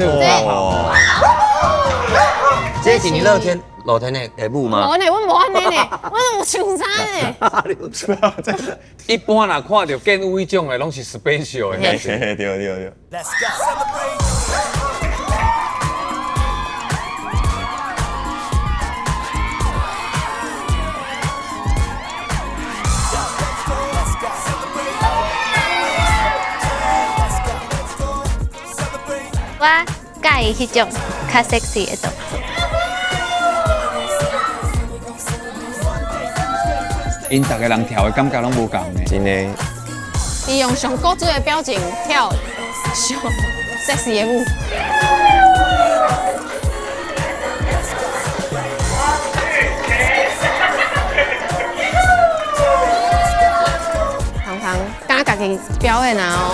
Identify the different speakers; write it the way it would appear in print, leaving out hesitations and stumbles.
Speaker 1: 哦，这是你露天的舞吗？
Speaker 2: 我呢，我无安尼呢，我有上山呢。
Speaker 3: 一般若看到建舞迄种的，拢是 special 的。
Speaker 1: 对。
Speaker 4: 我介意迄种较 sexy 的动作。
Speaker 3: 因逐个人跳的感觉拢无共呢。
Speaker 1: 真的。
Speaker 2: 伊用上古锥的表情跳上 sexy 的舞。常常敢家己表演啊哦。